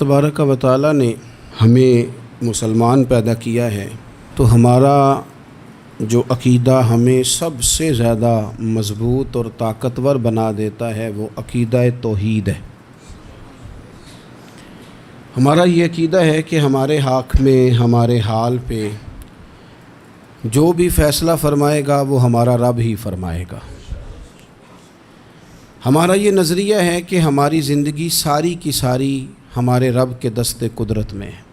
تبارک و تعالیٰ نے ہمیں مسلمان پیدا کیا ہے تو ہمارا جو عقیدہ ہمیں سب سے زیادہ مضبوط اور طاقتور بنا دیتا ہے وہ عقیدہ توحید ہے۔ ہمارا یہ عقیدہ ہے کہ ہمارے حق میں، ہمارے حال پہ جو بھی فیصلہ فرمائے گا وہ ہمارا رب ہی فرمائے گا۔ ہمارا یہ نظریہ ہے کہ ہماری زندگی ساری کی ساری ہمارے رب کے دست قدرت میں ہے۔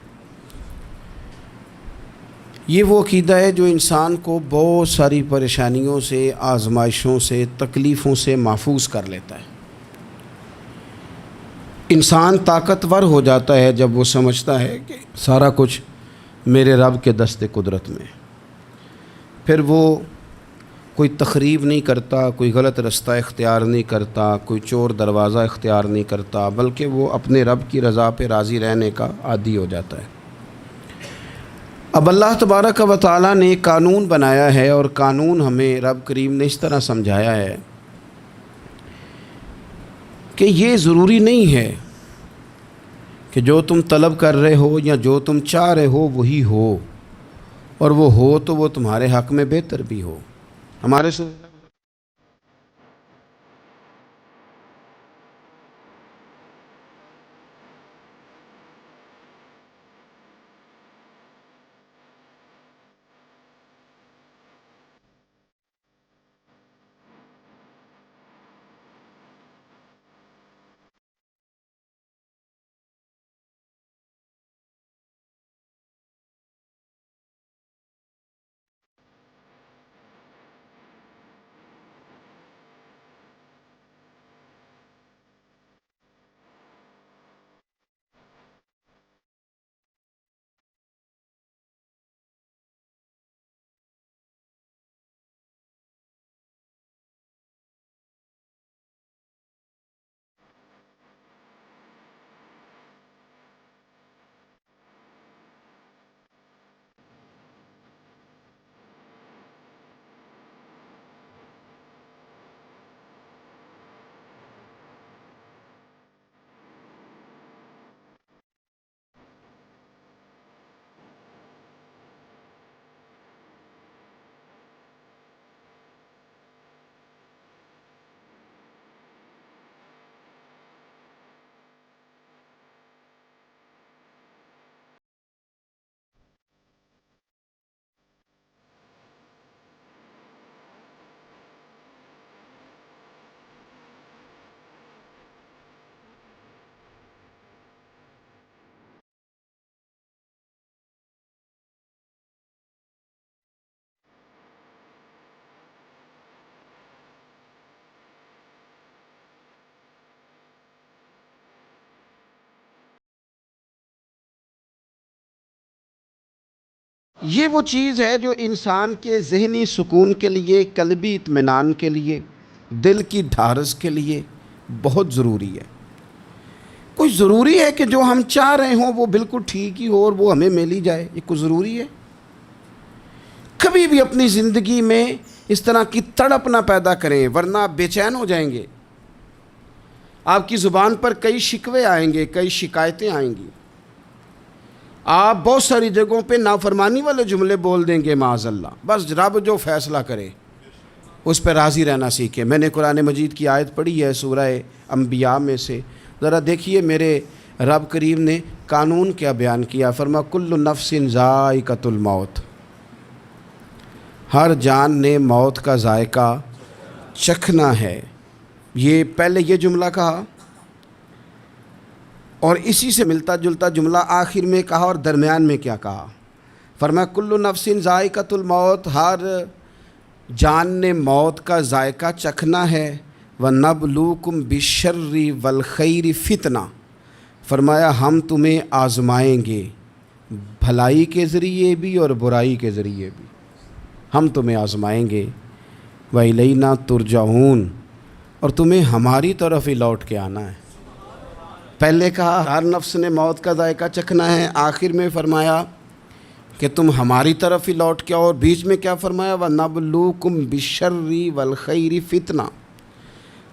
یہ وہ عقیدہ ہے جو انسان کو بہت ساری پریشانیوں سے، آزمائشوں سے، تکلیفوں سے محفوظ کر لیتا ہے۔ انسان طاقتور ہو جاتا ہے جب وہ سمجھتا ہے کہ سارا کچھ میرے رب کے دست قدرت میں ہے۔ پھر وہ کوئی تخریب نہیں کرتا، کوئی غلط رستہ اختیار نہیں کرتا، کوئی چور دروازہ اختیار نہیں کرتا، بلکہ وہ اپنے رب کی رضا پہ راضی رہنے کا عادی ہو جاتا ہے۔ اب اللہ تبارک و تعالیٰ نے ایک قانون بنایا ہے، اور قانون ہمیں رب کریم نے اس طرح سمجھایا ہے کہ یہ ضروری نہیں ہے کہ جو تم طلب کر رہے ہو یا جو تم چاہ رہے ہو وہی ہو، اور وہ ہو تو وہ تمہارے حق میں بہتر بھی ہو۔ ہمارے سے یہ وہ چیز ہے جو انسان کے ذہنی سکون کے لیے، قلبی اطمینان کے لیے، دل کی ڈھارس کے لیے بہت ضروری ہے۔ کوئی ضروری ہے کہ جو ہم چاہ رہے ہوں وہ بالکل ٹھیک ہی ہو اور وہ ہمیں مل ہی جائے؟ یہ کوئی ضروری ہے؟ کبھی بھی اپنی زندگی میں اس طرح کی تڑپ نہ پیدا کریں، ورنہ آپ بے چین ہو جائیں گے۔ آپ کی زبان پر کئی شکوے آئیں گے، کئی شکایتیں آئیں گی، آپ بہت ساری جگہوں پہ نافرمانی والے جملے بول دیں گے معاذ اللہ۔ بس رب جو فیصلہ کرے اس پہ راضی رہنا سیکھیں۔ میں نے قرآن مجید کی آیت پڑھی ہے سورہ انبیاء میں سے، ذرا دیکھیے میرے رب کریم نے قانون کیا بیان کیا۔ فرما کل نفس ذائقۃ الموت، ہر جان نے موت کا ذائقہ چکھنا ہے۔ یہ پہلے یہ جملہ کہا، اور اسی سے ملتا جلتا جملہ آخر میں کہا، اور درمیان میں کیا کہا؟ فرمایا کل نفس ذائقۃ الموت، ہر جان نے موت کا ذائقہ چکھنا ہے۔ وَنَبْلُوكُمْ بِالشَّرِّ وَالْخَيْرِ فِتْنَةً، فرمایا ہم تمہیں آزمائیں گے، بھلائی کے ذریعے بھی اور برائی کے ذریعے بھی ہم تمہیں آزمائیں گے۔ وَإِلَيْنَا تُرْجَعُونَ، اور تمہیں ہماری طرف ہی لوٹ کے آنا ہے۔ پہلے کہا ہر نفس نے موت کا ذائقہ چکھنا ہے، آخر میں فرمایا کہ تم ہماری طرف ہی لوٹ کے آؤ، اور بیچ میں کیا فرمایا؟ وَنَبْلُوكُمْ بِالشَّرِّ وَالْخَيْرِ فِتْنَةً،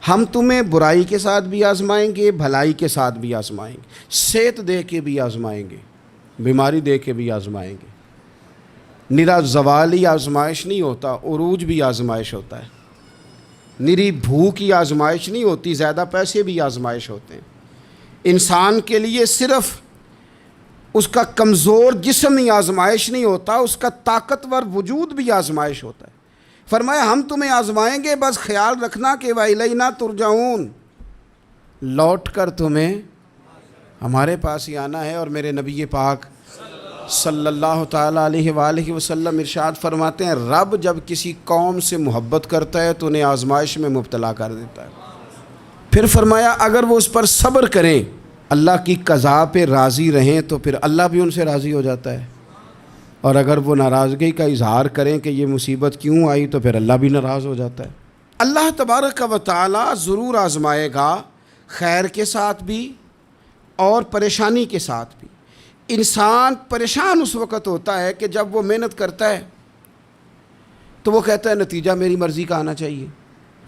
ہم تمہیں برائی کے ساتھ بھی آزمائیں گے، بھلائی کے ساتھ بھی آزمائیں گے، صحت دے کے بھی آزمائیں گے، بیماری دے کے بھی آزمائیں گے۔ نرا زوالی آزمائش نہیں ہوتا، عروج بھی آزمائش ہوتا ہے۔ نری بھوک کی آزمائش نہیں ہوتی، زیادہ پیسے بھی آزمائش ہوتے ہیں۔ انسان کے لیے صرف اس کا کمزور جسم ہی آزمائش نہیں ہوتا، اس کا طاقتور وجود بھی آزمائش ہوتا ہے۔ فرمایا ہم تمہیں آزمائیں گے، بس خیال رکھنا کہ وَإِلَيْنَا تُرْجَعُونَ، لوٹ کر تمہیں ہمارے پاس ہی آنا ہے۔ اور میرے نبی پاک صلی اللہ تعالیٰ علیہ وآلہ وسلم ارشاد فرماتے ہیں، رب جب کسی قوم سے محبت کرتا ہے تو انہیں آزمائش میں مبتلا کر دیتا ہے۔ پھر فرمایا اگر وہ اس پر صبر کریں، اللہ کی قضا پہ راضی رہیں، تو پھر اللہ بھی ان سے راضی ہو جاتا ہے۔ اور اگر وہ ناراضگی کا اظہار کریں کہ یہ مصیبت کیوں آئی، تو پھر اللہ بھی ناراض ہو جاتا ہے۔ اللہ تبارک و تعالیٰ ضرور آزمائے گا، خیر کے ساتھ بھی اور پریشانی کے ساتھ بھی۔ انسان پریشان اس وقت ہوتا ہے کہ جب وہ محنت کرتا ہے تو وہ کہتا ہے نتیجہ میری مرضی کا آنا چاہیے،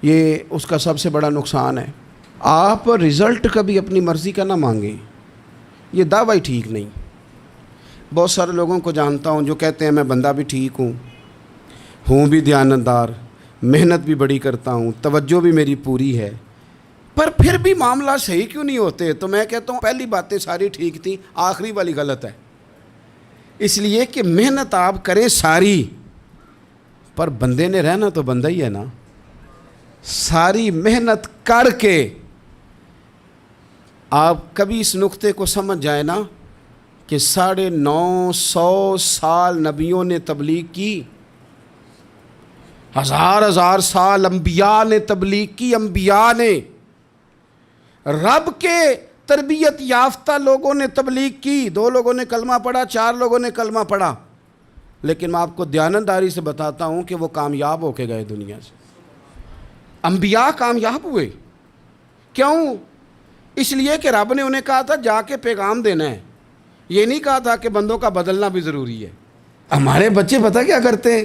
یہ اس کا سب سے بڑا نقصان ہے۔ آپ رزلٹ کبھی اپنی مرضی کا نہ مانگیں، یہ دعویٰ ٹھیک نہیں۔ بہت سارے لوگوں کو جانتا ہوں جو کہتے ہیں میں بندہ بھی ٹھیک ہوں بھی دیانتدار، محنت بھی بڑی کرتا ہوں، توجہ بھی میری پوری ہے، پر پھر بھی معاملہ صحیح کیوں نہیں ہوتے؟ تو میں کہتا ہوں پہلی باتیں ساری ٹھیک تھیں، آخری والی غلط ہے۔ اس لیے کہ محنت آپ کریں ساری، پر بندے نے رہنا تو بندہ ہی ہے نا۔ ساری محنت کر کے آپ کبھی اس نقطے کو سمجھ جائیں نا کہ 950 سال نبیوں نے تبلیغ کی، ہزار سال انبیاء نے تبلیغ کی، انبیاء نے، رب کے تربیت یافتہ لوگوں نے تبلیغ کی، 2 لوگوں نے کلمہ پڑھا، 4 لوگوں نے کلمہ پڑھا، لیکن میں آپ کو دیانتداری سے بتاتا ہوں کہ وہ کامیاب ہو کے گئے دنیا سے۔ انبیاء کامیاب ہوئے، کیوں؟ اس لیے کہ رب نے انہیں کہا تھا جا کے پیغام دینا ہے، یہ نہیں کہا تھا کہ بندوں کا بدلنا بھی ضروری ہے۔ ہمارے بچے پتہ کیا کرتے ہیں؟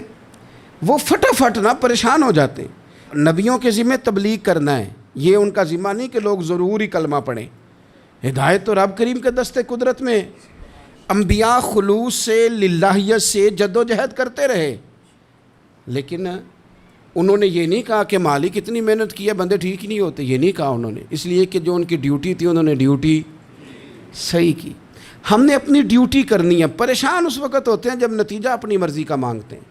وہ فٹافٹ نہ پریشان ہو جاتے ہیں۔ نبیوں کے ذمہ تبلیغ کرنا ہے، یہ ان کا ذمہ نہیں کہ لوگ ضرور ہی کلمہ پڑھیں۔ ہدایت تو رب کریم کے دستے قدرت میں ہے۔ انبیاء خلوص سے، للہیت سے جد و جہد کرتے رہے، لیکن انہوں نے یہ نہیں کہا کہ مالک اتنی محنت کی ہے بندے ٹھیک ہی نہیں ہوتے، یہ نہیں کہا انہوں نے۔ اس لیے کہ جو ان کی ڈیوٹی تھی انہوں نے ڈیوٹی صحیح کی۔ ہم نے اپنی ڈیوٹی کرنی ہے۔ پریشان اس وقت ہوتے ہیں جب نتیجہ اپنی مرضی کا مانگتے ہیں۔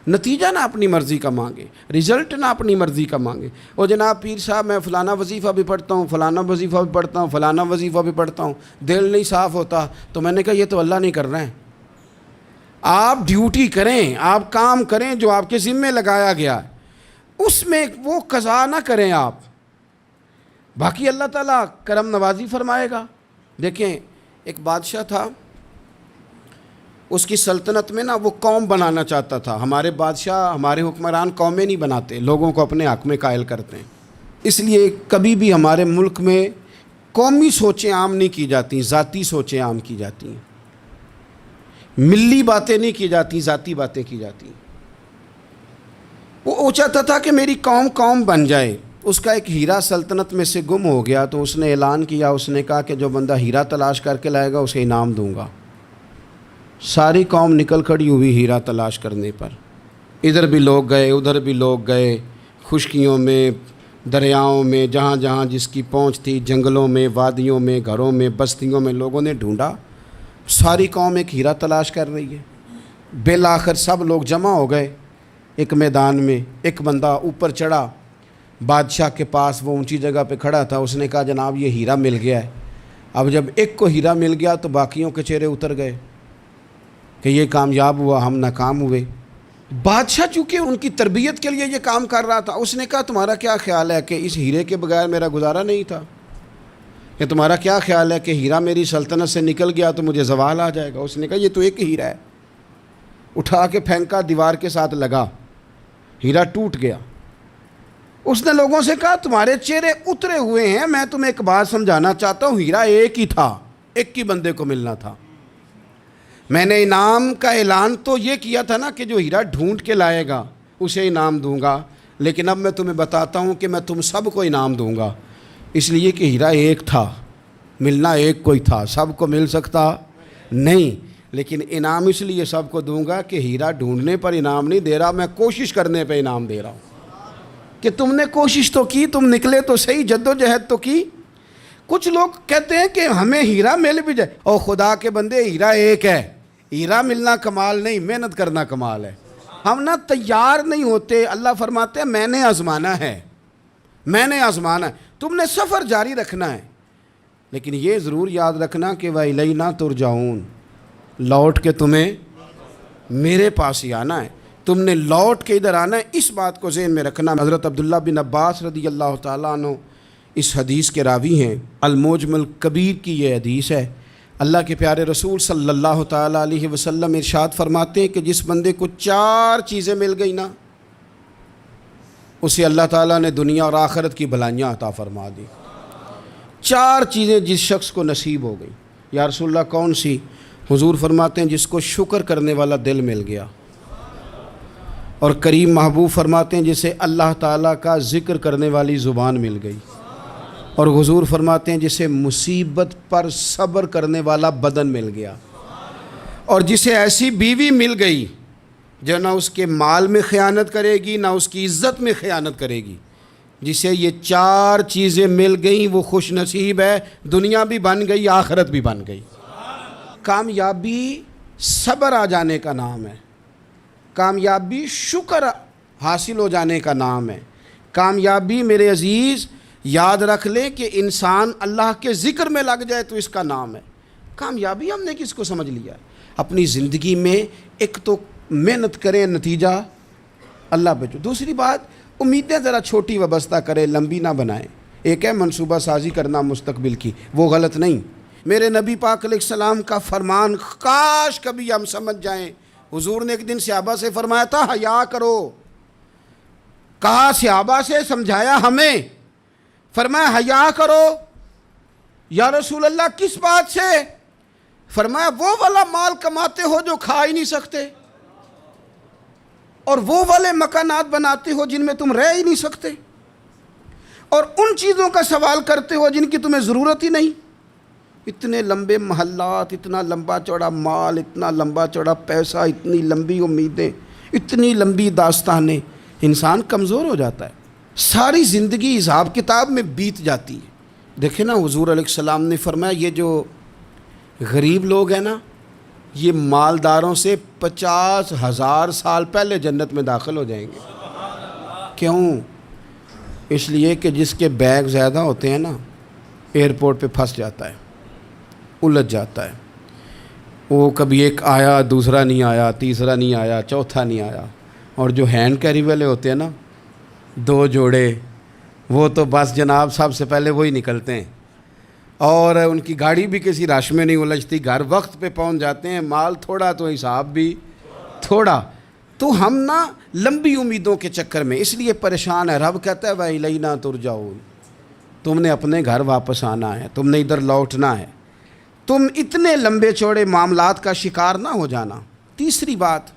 نتیجہ نہ اپنی مرضی کا مانگے، رزلٹ نہ اپنی مرضی کا مانگے۔ اور جناب پیر صاحب میں فلانا وظیفہ بھی پڑھتا ہوں، فلانا وظیفہ بھی پڑھتا ہوں، فلانا وظیفہ بھی پڑھتا ہوں، دل نہیں صاف ہوتا، تو میں نے کہا یہ تو اللہ نہیں کر رہا ہے۔ آپ ڈیوٹی کریں، آپ کام کریں جو آپ کے ذمے لگایا گیا ہے، اس میں وہ قضا نہ کریں آپ، باقی اللہ تعالیٰ کرم نوازی فرمائے گا۔ دیکھیں ایک بادشاہ تھا، اس کی سلطنت میں نا وہ قوم بنانا چاہتا تھا۔ ہمارے بادشاہ، ہمارے حکمران قومیں نہیں بناتے، لوگوں کو اپنے حق میں قائل کرتے ہیں۔ اس لیے کبھی بھی ہمارے ملک میں قومی سوچیں عام نہیں کی جاتی، ذاتی سوچیں عام کی جاتی ہیں۔ ملی باتیں نہیں کی جاتی، ذاتی باتیں کی جاتی ہیں۔ وہ چاہتا تھا کہ میری قوم بن جائے۔ اس کا ایک ہیرا سلطنت میں سے گم ہو گیا، تو اس نے اعلان کیا، اس نے کہا کہ جو بندہ ہیرا تلاش کر کے لائے گا اسے انعام دوں گا۔ ساری قوم نکل کھڑی ہوئی ہیرا تلاش کرنے پر، ادھر بھی لوگ گئے، ادھر بھی لوگ گئے، خشکیوں میں، دریاؤں میں، جہاں جہاں جس کی پہنچ تھی، جنگلوں میں، وادیوں میں، گھروں میں، بستیوں میں لوگوں نے ڈھونڈا۔ ساری قوم ایک ہیرا تلاش کر رہی ہے۔ بالآخر سب لوگ جمع ہو گئے ایک میدان میں۔ ایک بندہ اوپر چڑھا بادشاہ کے پاس، وہ اونچی جگہ پہ کھڑا تھا۔ اس نے کہا جناب یہ ہیرا مل گیا ہے۔ اب جب ایک کو ہیرا مل گیا تو باقیوں کے چہرے اتر گئے کہ یہ کامیاب ہوا، ہم ناکام ہوئے۔ بادشاہ چونکہ ان کی تربیت کے لیے یہ کام کر رہا تھا، اس نے کہا تمہارا کیا خیال ہے کہ اس ہیرے کے بغیر میرا گزارا نہیں تھا؟ کہ تمہارا کیا خیال ہے کہ ہیرا میری سلطنت سے نکل گیا تو مجھے زوال آ جائے گا؟ اس نے کہا یہ تو ایک ہیرا ہے۔ اٹھا کے پھینکا، دیوار کے ساتھ لگا، ہیرا ٹوٹ گیا۔ اس نے لوگوں سے کہا تمہارے چہرے اترے ہوئے ہیں، میں تمہیں ایک بات سمجھانا چاہتا ہوں، ہیرا ایک ہی تھا، ایک ہی بندے کو ملنا تھا۔ میں نے انعام کا اعلان تو یہ کیا تھا نا کہ جو ہیرا ڈھونڈ کے لائے گا اسے انعام دوں گا، لیکن اب میں تمہیں بتاتا ہوں کہ میں تم سب کو انعام دوں گا، اس لیے کہ ہیرا ایک تھا، ملنا ایک کوئی تھا، سب کو مل سکتا نہیں، لیکن انعام اس لیے سب کو دوں گا کہ ہیرا ڈھونڈنے پر انعام نہیں دے رہا، میں کوشش کرنے پہ انعام دے رہا ہوں کہ تم نے کوشش تو کی، تم نکلے تو صحیح، جدوجہد تو کی۔ کچھ لوگ کہتے ہیں کہ ہمیں ہیرا مل بھی جائے، اور خدا کے بندے ہیرا ایک ہے، ہیرا ملنا کمال نہیں، محنت کرنا کمال ہے۔ ہم نہ تیار نہیں ہوتے، اللہ فرماتے ہیں میں نے آزمانا ہے، میں نے آزمانا ہے، تم نے سفر جاری رکھنا ہے، لیکن یہ ضرور یاد رکھنا کہ وَإِلَيْنَا تُرْجَعُونَ، لوٹ کے تمہیں میرے پاس ہی آنا ہے، تم نے لوٹ کے ادھر آنا ہے، اس بات کو ذہن میں رکھنا۔ حضرت عبداللہ بن عباس رضی اللہ تعالیٰ عنہ اس حدیث کے راوی ہیں، المعجم الکبیر کی یہ حدیث ہے۔ اللہ کے پیارے رسول صلی اللہ تعالیٰ علیہ وسلم ارشاد فرماتے ہیں کہ جس بندے کو 4 چیزیں مل گئی نا، اسے اللہ تعالیٰ نے دنیا اور آخرت کی بھلائیاں عطا فرما دی۔ 4 چیزیں جس شخص کو نصیب ہو گئی۔ یا رسول اللہ کون سی؟ حضور فرماتے ہیں جس کو شکر کرنے والا دل مل گیا، اور کریم محبوب فرماتے ہیں جسے اللہ تعالیٰ کا ذکر کرنے والی زبان مل گئی، اور حضور فرماتے ہیں جسے مصیبت پر صبر کرنے والا بدن مل گیا، اور جسے ایسی بیوی مل گئی جو نہ اس کے مال میں خیانت کرے گی نہ اس کی عزت میں خیانت کرے گی۔ جسے یہ 4 چیزیں مل گئیں وہ خوش نصیب ہے، دنیا بھی بن گئی آخرت بھی بن گئی۔ کامیابی صبر آ جانے کا نام ہے، کامیابی شکر حاصل ہو جانے کا نام ہے، کامیابی میرے عزیز یاد رکھ لیں کہ انسان اللہ کے ذکر میں لگ جائے تو اس کا نام ہے کامیابی۔ ہم نے کس کو سمجھ لیا ہے؟ اپنی زندگی میں ایک تو محنت کریں، نتیجہ اللہ پہ۔ دوسری بات، امیدیں ذرا چھوٹی وابستہ کریں، لمبی نہ بنائیں۔ ایک ہے منصوبہ سازی کرنا مستقبل کی، وہ غلط نہیں۔ میرے نبی پاک علیہ السلام کا فرمان کاش کبھی ہم سمجھ جائیں۔ حضور نے ایک دن صحابہ سے فرمایا تھا حیا کرو، کہا صحابہ سے، سمجھایا ہمیں، فرمایا حیا کرو۔ یا رسول اللہ کس بات سے؟ فرمایا وہ والا مال کماتے ہو جو کھا ہی نہیں سکتے، اور وہ والے مکانات بناتے ہو جن میں تم رہ ہی نہیں سکتے، اور ان چیزوں کا سوال کرتے ہو جن کی تمہیں ضرورت ہی نہیں۔ اتنے لمبے محلات، اتنا لمبا چوڑا مال، اتنا لمبا چوڑا پیسہ، اتنی لمبی امیدیں، اتنی لمبی داستانیں، انسان کمزور ہو جاتا ہے، ساری زندگی حساب کتاب میں بیت جاتی ہے۔ دیکھیں نا، حضور علیہ السلام نے فرمایا یہ جو غریب لوگ ہیں نا، یہ مالداروں سے 50,000 سال پہلے جنت میں داخل ہو جائیں گے۔ کیوں؟ اس لیے کہ جس کے بیگ زیادہ ہوتے ہیں نا، ایئرپورٹ پہ پھنس جاتا ہے، الجھ جاتا ہے، وہ کبھی ایک آیا، دوسرا نہیں آیا، تیسرا نہیں آیا، چوتھا نہیں آیا۔ اور جو ہینڈ کیری والے ہوتے ہیں نا، 2 جوڑے، وہ تو بس جناب سب سے پہلے وہی نکلتے ہیں، اور ان کی گاڑی بھی کسی رش میں نہیں الجھتی، گھر وقت پہ پہنچ جاتے ہیں، مال تھوڑا تو حساب بھی تھوڑا۔ تو ہم نا لمبی امیدوں کے چکر میں اس لیے پریشان ہے۔ رب کہتا ہے وَإِلَيْنَا تُرْجَعُونَ، تم نے اپنے گھر واپس آنا ہے، تم نے ادھر لوٹنا ہے، تم اتنے لمبے چوڑے معاملات کا شکار نہ ہو جانا۔ تیسری بات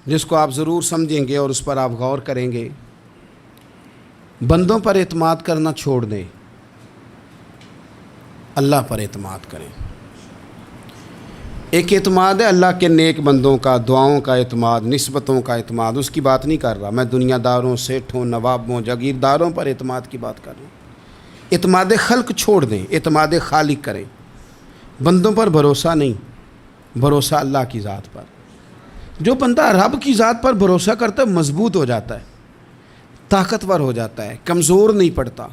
جس کو آپ ضرور سمجھیں گے اور اس پر آپ غور کریں گے، بندوں پر اعتماد کرنا چھوڑ دیں، اللہ پر اعتماد کریں۔ ایک اعتماد ہے اللہ کے نیک بندوں کا، دعاؤں کا اعتماد، نسبتوں کا اعتماد، اس کی بات نہیں کر رہا میں، دنیا داروں، سیٹھوں، نوابوں، جاگیرداروں پر اعتماد کی بات کر رہا ہوں۔ اعتماد خلق چھوڑ دیں، اعتماد خالق کریں۔ بندوں پر بھروسہ نہیں، بھروسہ اللہ کی ذات پر۔ جو بندہ رب کی ذات پر بھروسہ کرتا ہے مضبوط ہو جاتا ہے، طاقتور ہو جاتا ہے، کمزور نہیں پڑتا۔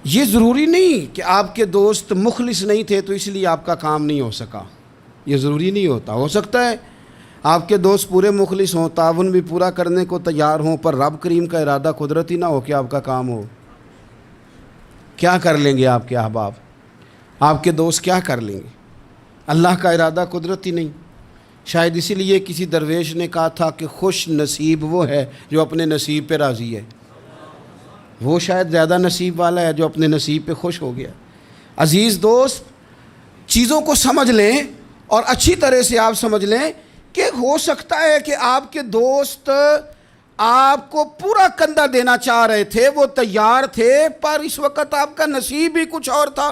یہ ضروری نہیں کہ آپ کے دوست مخلص نہیں تھے تو اس لیے آپ کا کام نہیں ہو سکا، یہ ضروری نہیں ہوتا۔ ہو سکتا ہے آپ کے دوست پورے مخلص ہوں، تعاون بھی پورا کرنے کو تیار ہوں، پر رب کریم کا ارادہ قدرتی نہ ہو کہ آپ کا کام ہو۔ کیا کر لیں گے آپ کے احباب، آپ کے دوست کیا کر لیں گے؟ اللہ کا ارادہ قدرتی نہیں۔ شاید اسی لیے کسی درویش نے کہا تھا کہ خوش نصیب وہ ہے جو اپنے نصیب پہ راضی ہے۔ وہ شاید زیادہ نصیب والا ہے جو اپنے نصیب پہ خوش ہو گیا۔ عزیز دوست، چیزوں کو سمجھ لیں اور اچھی طرح سے آپ سمجھ لیں کہ ہو سکتا ہے کہ آپ کے دوست آپ کو پورا کندھا دینا چاہ رہے تھے، وہ تیار تھے، پر اس وقت آپ کا نصیب ہی کچھ اور تھا۔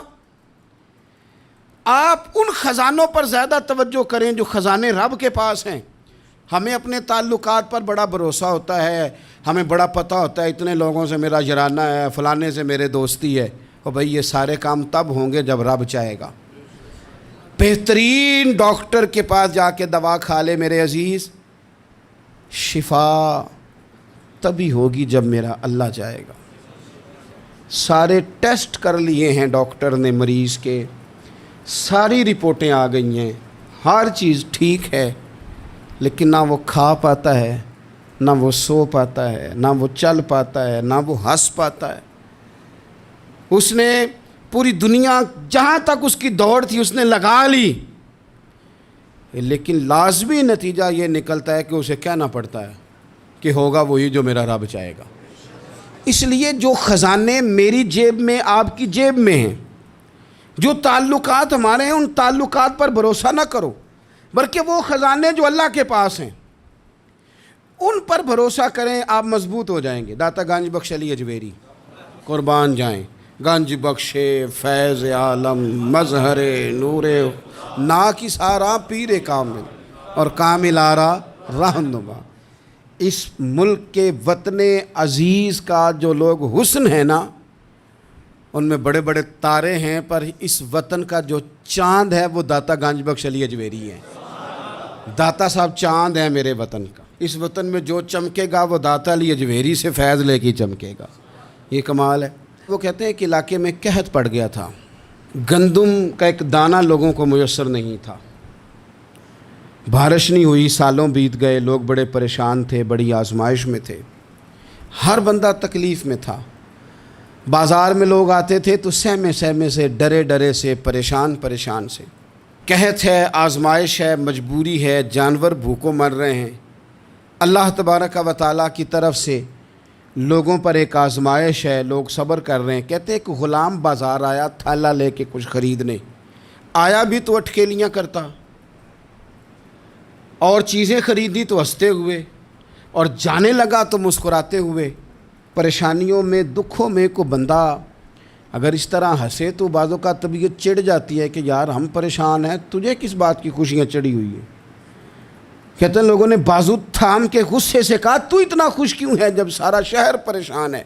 آپ ان خزانوں پر زیادہ توجہ کریں جو خزانے رب کے پاس ہیں۔ ہمیں اپنے تعلقات پر بڑا بھروسہ ہوتا ہے، ہمیں بڑا پتہ ہوتا ہے اتنے لوگوں سے میرا جرانہ ہے، فلانے سے میرے دوستی ہے، اور بھئی یہ سارے کام تب ہوں گے جب رب چاہے گا۔ بہترین ڈاکٹر کے پاس جا کے دوا کھا لے میرے عزیز، شفا تبھی ہوگی جب میرا اللہ چاہے گا۔ سارے ٹیسٹ کر لیے ہیں ڈاکٹر نے مریض کے، ساری رپورٹیں آ گئی ہیں، ہر چیز ٹھیک ہے، لیکن نہ وہ کھا پاتا ہے، نہ وہ سو پاتا ہے، نہ وہ چل پاتا ہے، نہ وہ ہنس پاتا ہے۔ اس نے پوری دنیا جہاں تک اس کی دوڑ تھی اس نے لگا لی، لیکن لازمی نتیجہ یہ نکلتا ہے کہ اسے کہنا پڑتا ہے کہ ہوگا وہی جو میرا رب چاہے گا۔ اس لیے جو خزانے میری جیب میں آپ کی جیب میں ہیں، جو تعلقات ہمارے ہیں، ان تعلقات پر بھروسہ نہ کرو، بلکہ وہ خزانے جو اللہ کے پاس ہیں ان پر بھروسہ کریں، آپ مضبوط ہو جائیں گے۔ داتا گنج بخش علی اجویری قربان جائیں، گنج بخش فیض عالم مظہر نور نا کی سارا پیر کامل اور کامل آرا رہنما۔ اس ملک کے وطن عزیز کا جو لوگ حسن ہے نا، ان میں بڑے بڑے تارے ہیں، پر اس وطن کا جو چاند ہے وہ داتا گنج بخش علی اجویری ہے۔ داتا صاحب چاند ہیں میرے وطن کا۔ اس وطن میں جو چمکے گا وہ داتا علی اجویری سے فیض لے کے چمکے گا۔ یہ کمال ہے۔ وہ کہتے ہیں کہ علاقے میں قحط پڑ گیا تھا، گندم کا ایک دانہ لوگوں کو میسر نہیں تھا، بارش نہیں ہوئی، سالوں بیت گئے، لوگ بڑے پریشان تھے، بڑی آزمائش میں تھے، ہر بندہ تکلیف میں تھا۔ بازار میں لوگ آتے تھے تو سہمے سہمے سے، ڈرے ڈرے سے، پریشان سے۔ قحط ہے، آزمائش ہے، مجبوری ہے، جانور بھوکوں مر رہے ہیں۔ اللہ تبارک و تعالیٰ کی طرف سے لوگوں پر ایک آزمائش ہے، لوگ صبر کر رہے ہیں۔ کہتے ایک غلام بازار آیا تھالا لے کے کچھ خریدنے، آیا بھی تو اٹکیلیاں کرتا، اور چیزیں خریدی تو ہنستے ہوئے، اور جانے لگا تو مسکراتے ہوئے۔ پریشانیوں میں، دکھوں میں کو بندہ اگر اس طرح ہنسے تو بعضوں کا طبیعت چڑ جاتی ہے کہ یار ہم پریشان ہیں، تجھے کس بات کی خوشیاں چڑھی ہوئی ہیں۔ کہتے ہیں لوگوں نے بازو تھام کے غصے سے کہا تو اتنا خوش کیوں ہے جب سارا شہر پریشان ہے،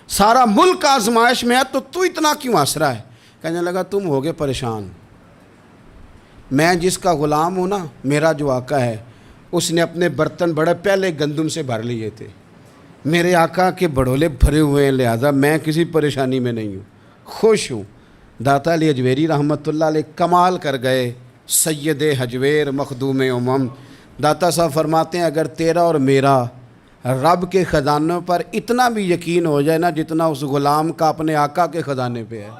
سارا ملک آزمائش میں ہے، تو اتنا کیوں ہنس رہا ہے؟ کہنے لگا تم ہوگے پریشان، میں جس کا غلام ہوں نا، میرا جو آقا ہے، اس نے اپنے برتن بڑے پہلے گندم سے بھر لیے تھے، میرے آقا کے بڑولے بھرے ہوئے ہیں، لہذا میں کسی پریشانی میں نہیں ہوں، خوش ہوں۔ داتا علی اجویری رحمۃ اللہ علیہ کمال کر گئے، سید حجویر مخدوم امم۔ داتا صاحب فرماتے ہیں اگر تیرا اور میرا رب کے خزانوں پر اتنا بھی یقین ہو جائے نا جتنا اس غلام کا اپنے آقا کے خزانے پہ ہے،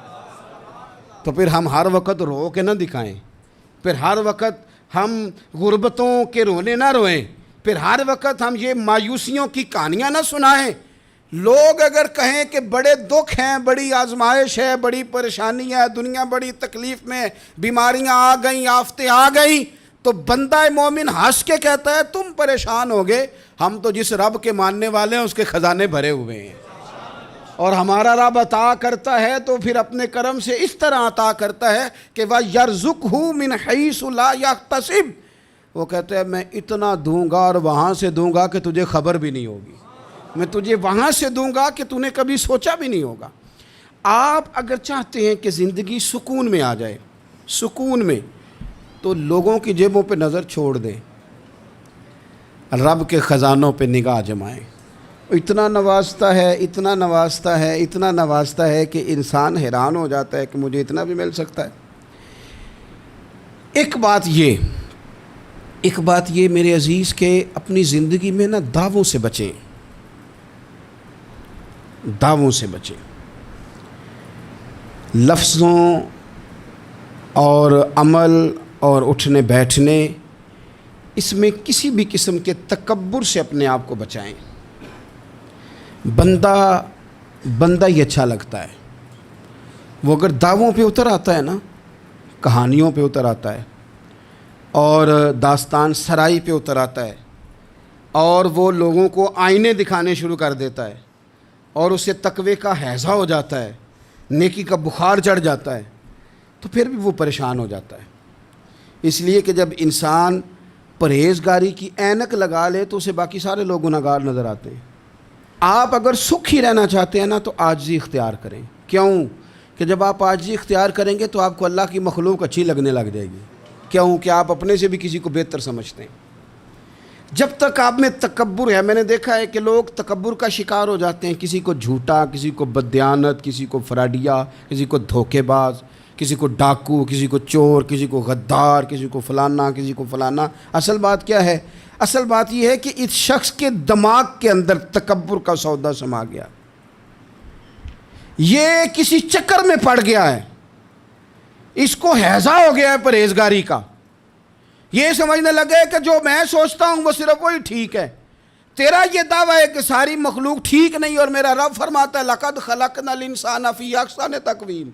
تو پھر ہم ہر وقت رو کے نہ دکھائیں، پھر ہر وقت ہم غربتوں کے رونے نہ روئیں، پھر ہر وقت ہم یہ مایوسیوں کی کہانیاں نہ سنائیں۔ لوگ اگر کہیں کہ بڑے دکھ ہیں، بڑی آزمائش ہے، بڑی پریشانی ہے، دنیا بڑی تکلیف میں، بیماریاں آ گئیں، آفتیں آ گئیں، تو بندہ مومن ہنس کے کہتا ہے تم پریشان ہوگے، ہم تو جس رب کے ماننے والے ہیں اس کے خزانے بھرے ہوئے ہیں، اور ہمارا رب عطا کرتا ہے تو پھر اپنے کرم سے اس طرح عطا کرتا ہے کہ وَيَرْزُقْهُ مِنْ حَيْثُ لَا يَحْتَسِبُ۔ وہ کہتے ہیں میں اتنا دوں گا اور وہاں سے دوں گا کہ تجھے خبر بھی نہیں ہوگی، میں تجھے وہاں سے دوں گا کہ تو نے کبھی سوچا بھی نہیں ہوگا۔ آپ اگر چاہتے ہیں کہ زندگی سکون میں آ جائے، سکون میں، تو لوگوں کی جیبوں پہ نظر چھوڑ دیں، رب کے خزانوں پہ نگاہ جمائیں۔ اتنا نوازتا ہے، اتنا نوازتا ہے، اتنا نوازتا ہے کہ انسان حیران ہو جاتا ہے کہ مجھے اتنا بھی مل سکتا ہے۔ ایک بات یہ میرے عزیز کہ اپنی زندگی میں نا دعووں سے بچیں، دعووں سے بچیں، لفظوں اور عمل اور اٹھنے بیٹھنے، اس میں کسی بھی قسم کے تکبر سے اپنے آپ کو بچائیں۔ بندہ ہی اچھا لگتا ہے، وہ اگر دعووں پہ اتر آتا ہے نا، کہانیوں پہ اتر آتا ہے اور داستان سرائی پہ اتر آتا ہے اور وہ لوگوں کو آئینے دکھانے شروع کر دیتا ہے اور اسے تقوی کا ہیضہ ہو جاتا ہے، نیکی کا بخار چڑھ جاتا ہے، تو پھر بھی وہ پریشان ہو جاتا ہے۔ اس لیے کہ جب انسان پرہیزگاری کی اینک لگا لے تو اسے باقی سارے لوگ گناہگار نظر آتے ہیں۔ آپ اگر سکھی رہنا چاہتے ہیں نا تو عاجزی اختیار کریں۔ کیوں کہ جب آپ عاجزی اختیار کریں گے تو آپ کو اللہ کی مخلوق اچھی لگنے لگ جائے گی، کیوں کہ آپ اپنے سے بھی کسی کو بہتر سمجھتے ہیں۔ جب تک آپ میں تکبر ہے، میں نے دیکھا ہے کہ لوگ تکبر کا شکار ہو جاتے ہیں، کسی کو جھوٹا، کسی کو بددیانت، کسی کو فراڈیا، کسی کو دھوکے باز، کسی کو ڈاکو، کسی کو چور، کسی کو غدار، کسی کو فلانا، کسی کو فلانا۔ اصل بات کیا ہے؟ اصل بات یہ ہے کہ اس شخص کے دماغ کے اندر تکبر کا سودا سما گیا، یہ کسی چکر میں پڑ گیا ہے، اس کو ہیضہ ہو گیا ہے پرہیزگاری کا۔ یہ سمجھنے لگے کہ جو میں سوچتا ہوں وہ صرف وہی ٹھیک ہے۔ تیرا یہ دعویٰ ہے کہ ساری مخلوق ٹھیک نہیں، اور میرا رب فرماتا ہے لَقَدْ خَلَقْنَا الْإِنسَانَ فِي أَحْسَنِ تَقْوِيمٍ،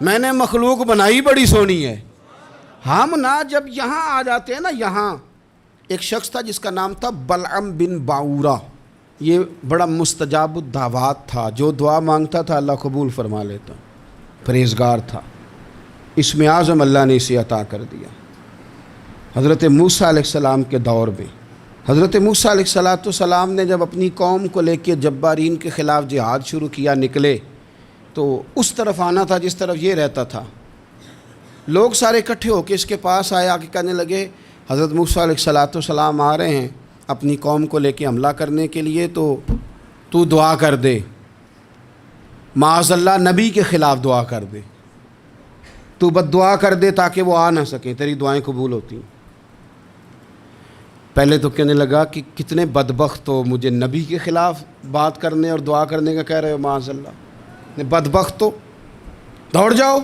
میں نے مخلوق بنائی بڑی سونی ہے۔ ہم نا جب یہاں آ جاتے ہیں نا، یہاں ایک شخص تھا جس کا نام تھا بلعم بن باورہ، یہ بڑا مستجاب الدعوات تھا، جو دعا مانگتا تھا اللہ قبول فرما لیتا، پرہیزگار تھا، اسم اعظم اللہ نے اسے عطا کر دیا۔ حضرت موسیٰ علیہ السلام کے دور میں حضرت موسیٰ علیہ السلام نے جب اپنی قوم کو لے کے جبارین کے خلاف جہاد شروع کیا، نکلے تو اس طرف آنا تھا جس طرف یہ رہتا تھا۔ لوگ سارے اکٹھے ہو کے اس کے پاس آئے، آ کے کہنے لگے حضرت موسیٰ علیہ السلام آ رہے ہیں اپنی قوم کو لے کے حملہ کرنے کے لیے، تو دعا کر دے، معاذ اللہ نبی کے خلاف دعا کر دے، تو بد دعا کر دے تاکہ وہ آ نہ سکیں، تیری دعائیں قبول ہوتی ہیں۔ پہلے تو کہنے لگا کہ کتنے بدبخت ہو، مجھے نبی کے خلاف بات کرنے اور دعا کرنے کا کہہ رہے ہو، معاذ اللہ، بدبخت ہو، دوڑ جاؤ۔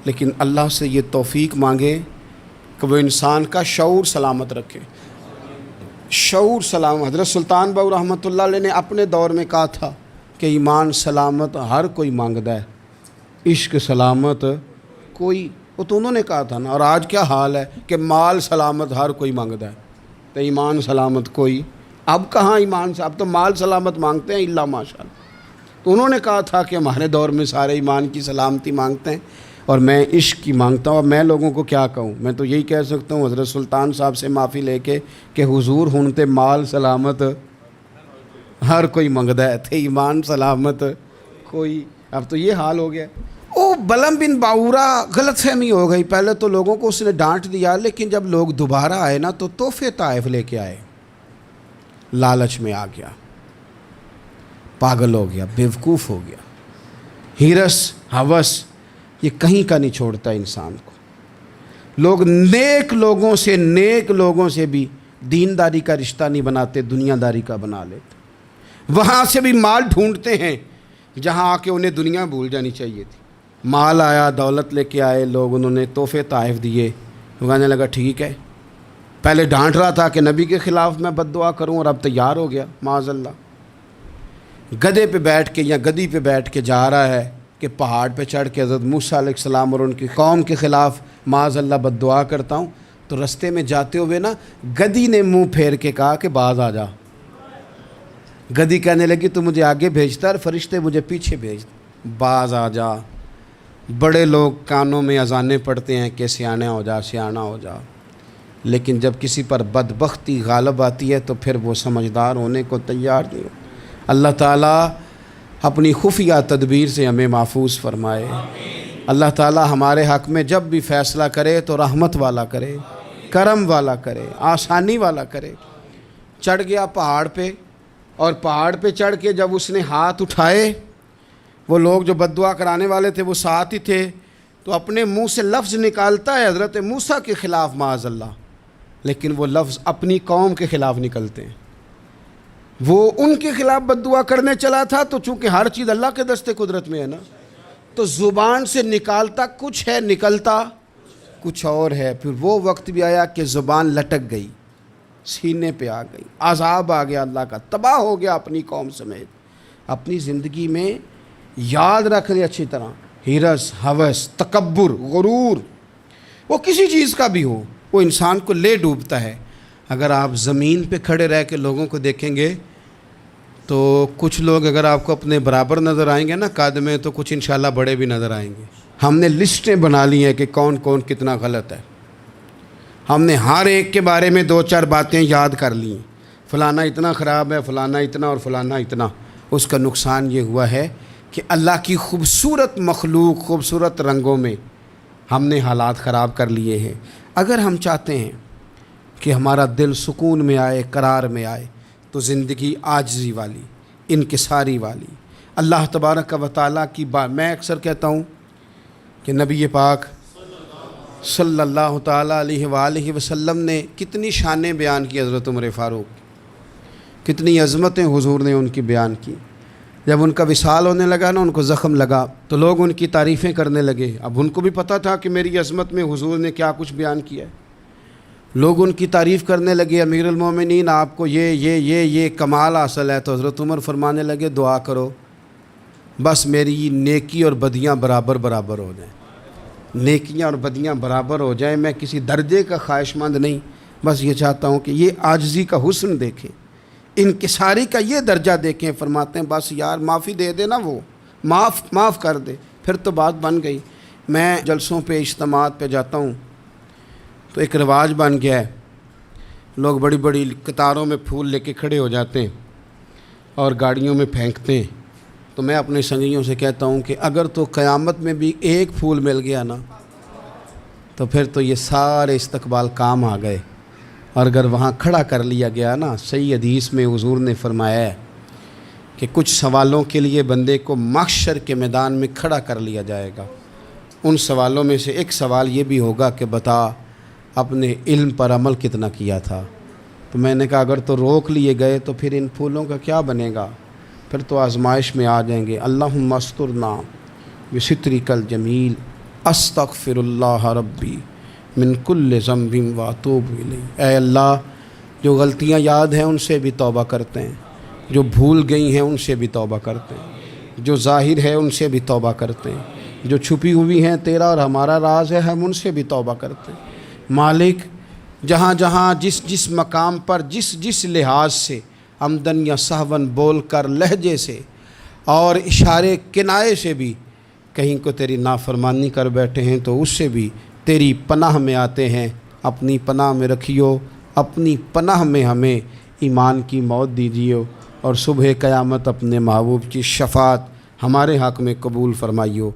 لیکن اللہ سے یہ توفیق مانگے کہ وہ انسان کا شعور سلامت رکھے، شعور سلامت۔ حضرت سلطان باؤ رحمۃ اللہ علیہ نے اپنے دور میں کہا تھا کہ ایمان سلامت ہر کوئی مانگدا ہے، عشق سلامت کوئی، وہ تو انہوں نے کہا تھا نا۔ اور آج کیا حال ہے کہ مال سلامت ہر کوئی مانگدا ہے، تو ایمان سلامت کوئی۔ اب کہاں ایمان سے، اب تو مال سلامت مانگتے ہیں الا ماشاء اللہ۔ تو انہوں نے کہا تھا کہ ہمارے دور میں سارے ایمان کی سلامتی مانگتے ہیں اور میں عشق کی مانگتا ہوں۔ اور میں لوگوں کو کیا کہوں، میں تو یہی کہہ سکتا ہوں حضرت سلطان صاحب سے معافی لے کے کہ حضور ہن تے مال سلامت ہر کوئی منگدا ہے، تے ایمان سلامت کوئی۔ اب تو یہ حال ہو گیا۔ او بلعم بن باورہ غلط فہمی ہو گئی، پہلے تو لوگوں کو اس نے ڈانٹ دیا، لیکن جب لوگ دوبارہ آئے نا تو تحفے طائف لے کے آئے، لالچ میں آ گیا، پاگل ہو گیا، بیوقوف ہو گیا۔ ہرس ہوس یہ کہیں کا نہیں چھوڑتا انسان کو۔ لوگ نیک لوگوں سے بھی دینداری کا رشتہ نہیں بناتے، دنیا داری کا بنا لیتے۔ وہاں سے بھی مال ڈھونڈتے ہیں جہاں آ کے انہیں دنیا بھول جانی چاہیے تھی۔ مال آیا، دولت لے کے آئے لوگ، انہوں نے تحفے طائف دیے، وہ کہنے لگا ٹھیک ہے، پہلے ڈانٹ رہا تھا کہ نبی کے خلاف میں بد دعا کروں اور اب تیار ہو گیا، معاذ اللہ۔ گدھے پہ بیٹھ کے یا گدی پہ بیٹھ کے جا رہا ہے کہ پہاڑ پہ چڑھ کے حضرت موسیٰ علیہ السلام اور ان کی قوم کے خلاف معاذ اللہ بد دعا کرتا ہوں، تو رستے میں جاتے ہوئے نا گدی نے منہ پھیر کے کہا کہ باز آ جا۔ گدی کہنے لگی تو مجھے آگے بھیجتا اور فرشتے مجھے پیچھے بھیج، باز آ جا۔ بڑے لوگ کانوں میں اذانیں پڑھتے ہیں کہ سیانا ہو جا، سیانا ہو جا، لیکن جب کسی پر بدبختی غالب آتی ہے تو پھر وہ سمجھدار ہونے کو تیار نہیں ہو۔ اللہ تعالیٰ اپنی خفیہ تدبیر سے ہمیں محفوظ فرمائے۔ اللہ تعالیٰ ہمارے حق میں جب بھی فیصلہ کرے تو رحمت والا کرے، کرم والا کرے، آسانی والا کرے۔ چڑھ گیا پہاڑ پہ، اور پہاڑ پہ چڑھ کے جب اس نے ہاتھ اٹھائے، وہ لوگ جو بد دعا کرانے والے تھے وہ ساتھ ہی تھے، تو اپنے منہ سے لفظ نکالتا ہے حضرت موسیٰ کے خلاف معاذ اللہ، لیکن وہ لفظ اپنی قوم کے خلاف نکلتے ہیں۔ وہ ان کے خلاف بد دعا کرنے چلا تھا، تو چونکہ ہر چیز اللہ کے دستے قدرت میں ہے نا، تو زبان سے نکالتا کچھ ہے، نکلتا کچھ اور ہے۔ پھر وہ وقت بھی آیا کہ زبان لٹک گئی، سینے پہ آ گئی، عذاب آ گیا اللہ کا، تباہ ہو گیا اپنی قوم سمیت۔ اپنی زندگی میں یاد رکھ لیں اچھی طرح، ہرس، ہوس، تکبر، غرور، وہ کسی چیز کا بھی ہو، وہ انسان کو لے ڈوبتا ہے۔ اگر آپ زمین پہ کھڑے رہ کے لوگوں کو دیکھیں گے تو کچھ لوگ اگر آپ کو اپنے برابر نظر آئیں گے نا قد میں، تو کچھ انشاءاللہ بڑے بھی نظر آئیں گے۔ ہم نے لسٹیں بنا لی ہیں کہ کون کون کتنا غلط ہے، ہم نے ہر ایک کے بارے میں 2-4 باتیں یاد کر لی ہیں، فلانا اتنا خراب ہے، فلانا اتنا اور فلانا اتنا۔ اس کا نقصان یہ ہوا ہے کہ اللہ کی خوبصورت مخلوق، خوبصورت رنگوں میں ہم نے حالات خراب کر لیے ہیں۔ اگر ہم چاہتے ہیں کہ ہمارا دل سکون میں آئے، قرار میں آئے، تو زندگی عاجزی والی، انکساری والی، اللہ تبارک و تعالیٰ کی بات۔ میں اکثر کہتا ہوں کہ نبی پاک صلی اللہ تعالیٰ علیہ وآلہ وسلم نے کتنی شانیں بیان کی، حضرت عمر فاروق، کتنی عظمتیں حضور نے ان کی بیان کی۔ جب ان کا وصال ہونے لگا نا، ان کو زخم لگا، تو لوگ ان کی تعریفیں کرنے لگے۔ اب ان کو بھی پتہ تھا کہ میری عظمت میں حضور نے کیا کچھ بیان کیا ہے۔ لوگ ان کی تعریف کرنے لگے، امیر المومنین آپ کو یہ کمال حاصل ہے۔ تو حضرت عمر فرمانے لگے دعا کرو بس میری نیکی اور بدیاں برابر برابر ہو جائیں، نیکیاں اور بدیاں برابر ہو جائیں۔ میں کسی درجے کا خواہش مند نہیں، بس یہ چاہتا ہوں کہ یہ عاجزی کا حسن دیکھیں، انکساری کا یہ درجہ دیکھیں۔ فرماتے ہیں بس یار معافی دے دے نا، وہ معاف کر دے، پھر تو بات بن گئی۔ میں جلسوں پہ، اجتماعات پہ جاتا ہوں تو ایک رواج بن گیا ہے، لوگ بڑی بڑی قطاروں میں پھول لے کے کھڑے ہو جاتے ہیں اور گاڑیوں میں پھینکتے ہیں۔ تو میں اپنے سنگیوں سے کہتا ہوں کہ اگر تو قیامت میں بھی ایک پھول مل گیا نا، تو پھر تو یہ سارے استقبال کام آ گئے۔ اور اگر وہاں کھڑا کر لیا گیا نا، صحیح حدیث میں حضور نے فرمایا ہے کہ کچھ سوالوں کے لیے بندے کو محشر کے میدان میں کھڑا کر لیا جائے گا۔ ان سوالوں میں سے ایک سوال یہ بھی ہوگا کہ بتا اپنے علم پر عمل کتنا کیا تھا۔ تو میں نے کہا اگر تو روک لیے گئے تو پھر ان پھولوں کا کیا بنے گا، پھر تو آزمائش میں آ جائیں گے۔ اللہم استرنا بسترک الجمیل، استغفر اللہ ربی من کل ذنب واتوب الیہ۔ اے اللہ، جو غلطیاں یاد ہیں ان سے بھی توبہ کرتے ہیں، جو بھول گئی ہیں ان سے بھی توبہ کرتے ہیں، جو ظاہر ہے ان سے بھی توبہ کرتے ہیں، جو چھپی ہوئی ہیں تیرا اور ہمارا راز ہے ہم ان سے بھی توبہ کرتے ہیں۔ مالک، جہاں جہاں جس مقام پر جس لحاظ سے عمدن یا سہون بول کر، لہجے سے اور اشارے کنائے سے بھی کہیں کو تیری نافرمانی کر بیٹھے ہیں، تو اس سے بھی تیری پناہ میں آتے ہیں۔ اپنی پناہ میں رکھیو، اپنی پناہ میں ہمیں ایمان کی موت دیجیو، اور صبح قیامت اپنے محبوب کی شفاعت ہمارے حق میں قبول فرمائیو۔